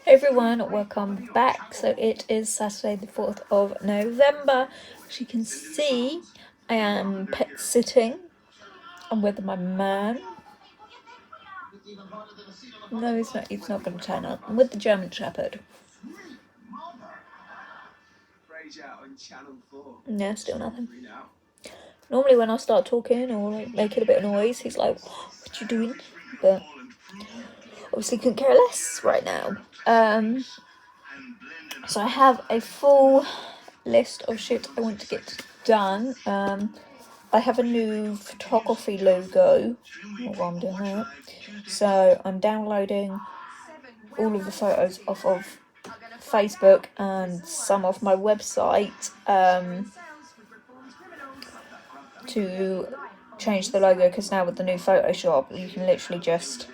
Hey everyone, welcome back. So it is Saturday the 4th of November. As you can see, I am pet sitting. I'm with my man. No, he's not going to turn up. I'm with the German Shepherd. Yeah, still nothing. Normally when I start talking or like making a bit of noise, he's like, what you doing? But obviously couldn't care less right now. So I have a full list of shit I want to get done. I have a new photography logo while I'm doing that. So I'm downloading all of the photos off of Facebook and some off my website to change the logo, because now with the new Photoshop you can literally just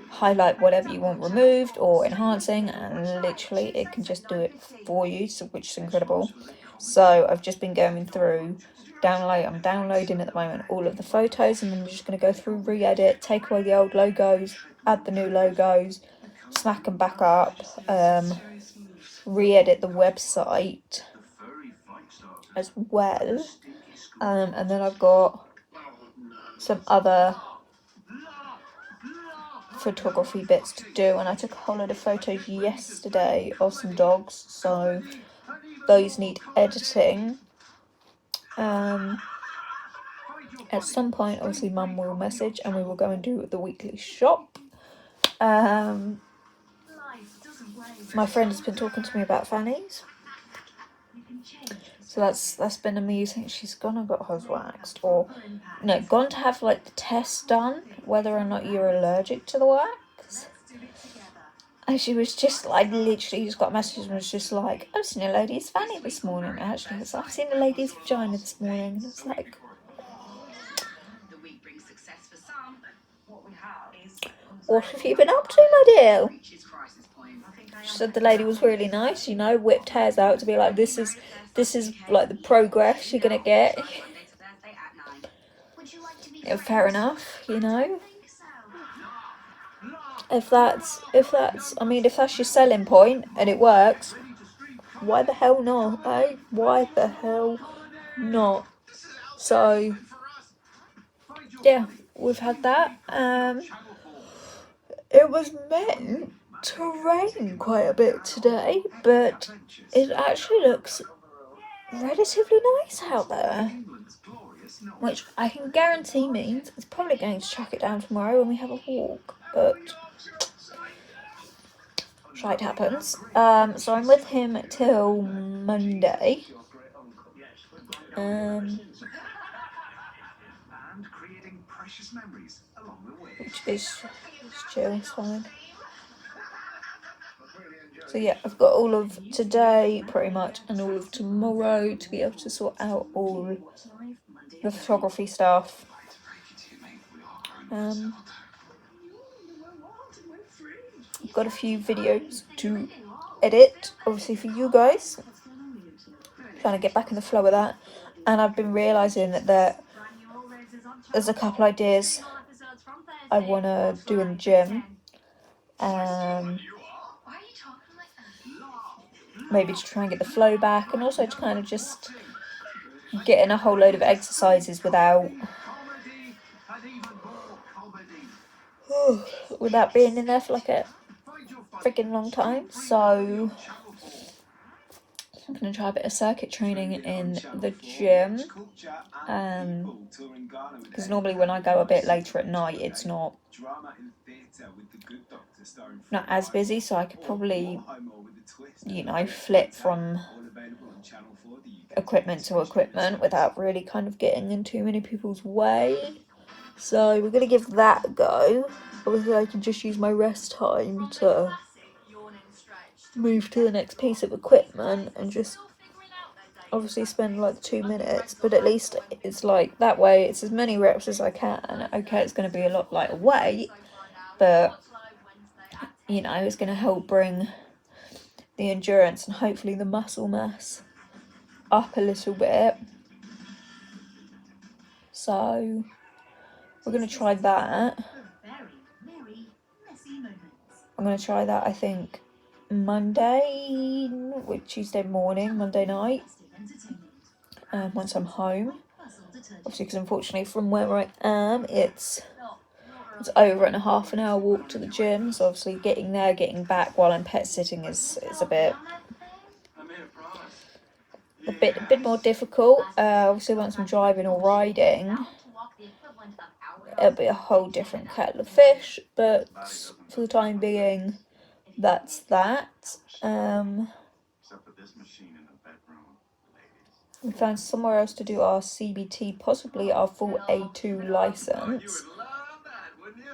highlight whatever you want removed or enhancing, and literally it can just do it for you, so which is incredible. So I've just been going through I'm downloading at the moment all of the photos, and then I'm just going to go through, re-edit, take away the old logos, add the new logos, smack them back up, re-edit the website as well, and then I've got some other photography bits to do, and I took a whole load of photos yesterday of some dogs, so those need editing. At some point obviously Mum will message and we will go and do the weekly shop. My friend has been talking to me about fannies, so that's been amusing. She's gone and got hers waxed, or no, gone to have like the test done whether or not you're allergic to the wax. And she was just like, literally just got a message and was just like, I've seen a lady's fanny this morning. Actually, it's like, I've seen a lady's vagina this morning. And it's like, what have you been up to, my dear? She said the lady was really nice, whipped hairs out to be like, this is like the progress you're gonna get. Yeah, fair enough, If that's your selling point and it works, why the hell not, eh? Why the hell not? So yeah, we've had that. It was meant to rain quite a bit today, but it actually looks relatively nice out there, which I can guarantee means it's probably going to chuck it down tomorrow when we have a walk, but shite happens. So I'm with him till Monday. Which is chill, it's fine. So yeah, I've got all of today pretty much and all of tomorrow to be able to sort out all the photography stuff. I've got a few videos to edit, obviously for you guys. Trying to get back in the flow of that, and I've been realising that there's a couple ideas I want to do in the gym. Maybe to try and get the flow back, and also to kind of just get in a whole load of exercises without being in there for like a freaking long time. So I'm going to try a bit of circuit training in the gym, because normally when I go a bit later at night it's not as busy, so I could probably flip from equipment to equipment without really kind of getting in too many people's way. So we're going to give that a go. Obviously I can just use my rest time to move to the next piece of equipment and just obviously spend like 2 minutes, but at least it's like that way it's as many reps as I can. Okay, it's going to be a lot lighter weight, but it's going to help bring the endurance and hopefully the muscle mass up a little bit. So we're going to try that. I'm going to try that, I think, Monday, Tuesday morning, Monday night, once I'm home. Obviously, because unfortunately from where I am, it's over and a half an hour walk to the gym. So obviously getting there, getting back while I'm pet sitting is a bit more difficult. Obviously once I'm driving or riding, it'll be a whole different kettle of fish. But for the time being, that's that. We found somewhere else to do our CBT, possibly our full A2 license.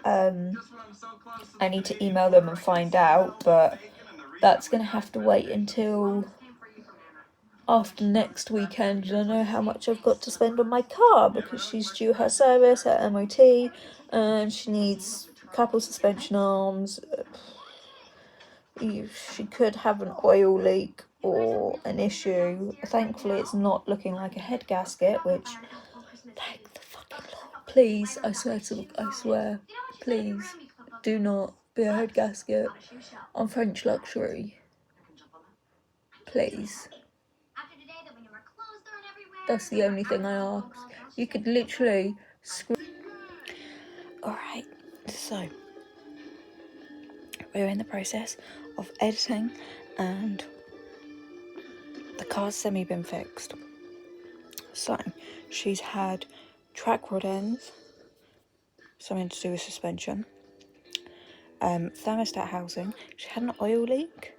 I need to email them and find out, but that's going to have to wait until after next weekend. I don't know how much I've got to spend on my car because she's due her service at MOT and she needs a couple suspension arms. She could have an oil leak or an issue. Thankfully it's not looking like a head gasket, which, thank the fucking Lord. Please, I swear, please do not be a head gasket on French luxury. Please. That's the only thing I ask. You could literally scream. Alright, so we're in the process of editing and the car's semi-been fixed. So she's had track rod ends, something to do with suspension, thermostat housing. She had an oil leak,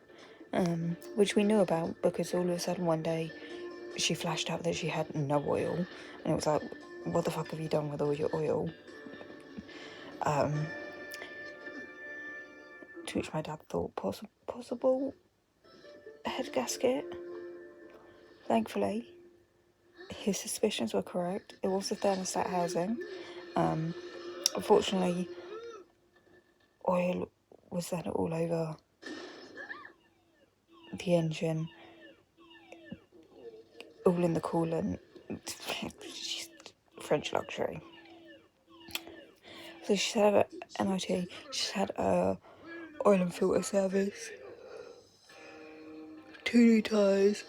which we knew about because all of a sudden one day she flashed out that she had no oil, and it was like, what the fuck have you done with all your oil? To which my dad thought possible head gasket. Thankfully, his suspicions were correct. It was the thermostat housing. Unfortunately, oil was then all over the engine, all in the coolant. French luxury. So she's had a MOT, she's had a oil and filter service, 2 new tyres,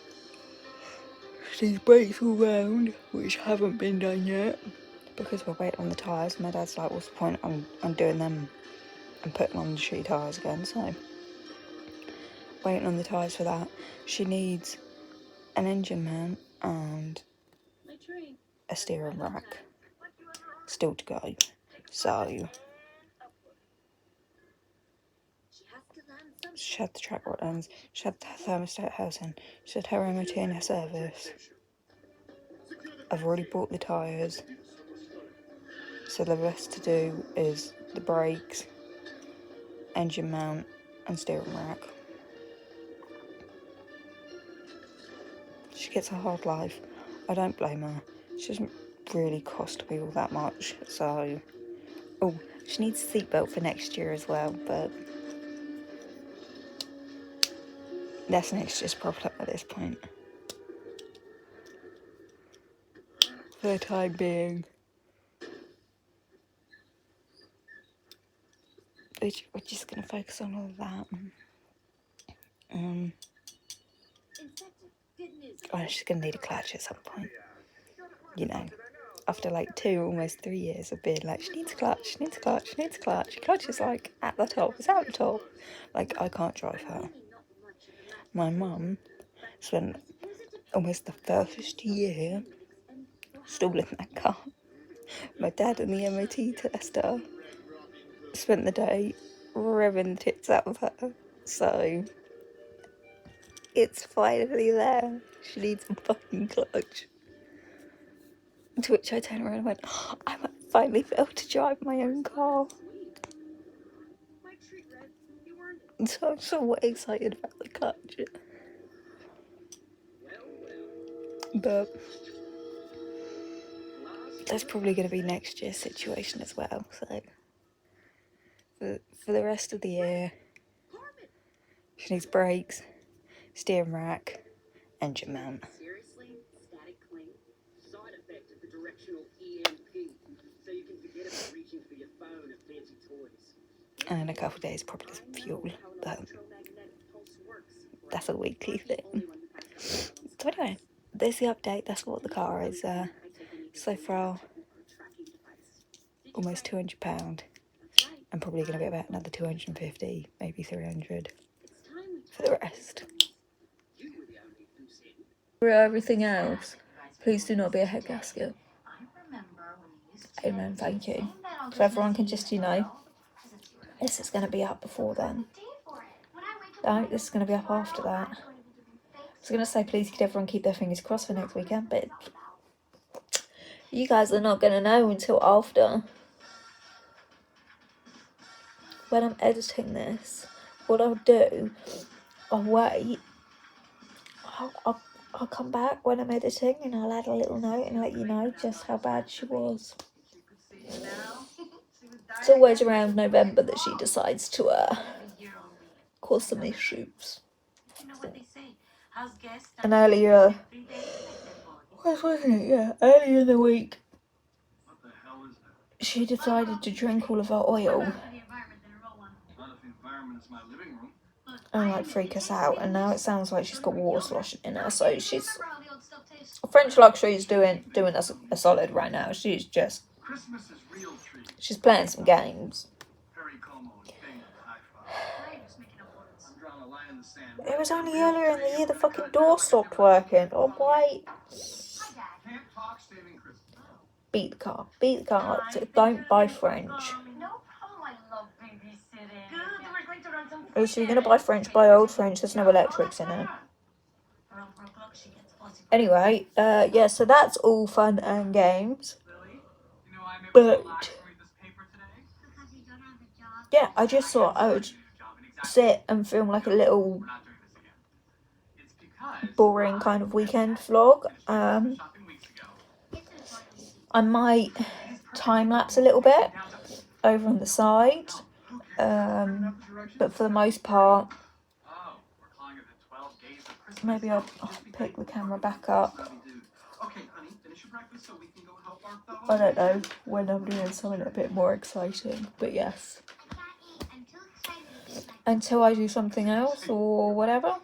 these brakes all round, which haven't been done yet because we're waiting on the tyres. My dad's like, what's the point on doing them and putting on the shitty tyres again? So waiting on the tyres for that. She needs an engine mount and a steering rack still to go. So she had the track rod ends, she had the thermostat housing, she had her MOT and her service. I've already bought the tyres, so the rest to do is the brakes, engine mount and steering rack. She gets a hard life. I don't blame her. She doesn't really cost me all that much, so... Oh, she needs a seatbelt for next year as well, but... that's next year's problem at this point. For the time being. We're just going to focus on all of that. Oh, she's going to need a clutch at some point. You know, after like 2, almost 3 years of being like, she needs a clutch, she needs a clutch, she needs a clutch. Clutch is like at the top, it's at the top. Like, I can't drive her. My mum spent almost the first year stalling that car. My dad and the MOT tester spent the day revving the tits out of her. So, it's finally there. She needs a fucking clutch. To which I turned around and went, oh, I might finally be able to drive my own car. And so I'm so excited about the clutch. But that's probably going to be next year's situation as well. So for the rest of the year, she needs brakes, steering rack, engine mount. And in a couple of days, probably just a fuel, but that's a weekly thing. So anyway, there's the update. That's what the car is so far. Almost £200. I'm probably going to be about another 250, maybe 300 for the rest. For everything else, please do not be a head gasket. Amen, thank you. So everyone can just, this is going to be up before then. No, this is going to be up after that. I was going to say, please could everyone keep their fingers crossed for next weekend, but you guys are not going to know until after. When I'm editing this, what I'll do, I'll wait. I'll come back when I'm editing and I'll add a little note and let you know just how bad she was. It's always around November that she decides to cause some issues. And earlier, earlier in the week, she decided to drink all of our oil and like freak us out, and now it sounds like she's got water sloshing in her, so she's French Luxury is doing us a solid right now. She's playing some games. It was only earlier in the year the fucking door stopped working. Oh wait. Beat the car. Don't buy French. If you're going to buy French, buy old French. There's no electrics in it. Anyway, yeah, so that's all fun and games. But, yeah, I just thought I would sit and film like a little boring kind of weekend vlog. I might time-lapse a little bit over on the side. But for the most part, maybe I'll pick the camera back up. I don't know when I'm doing something a bit more exciting, but yes. Until I do something else or whatever,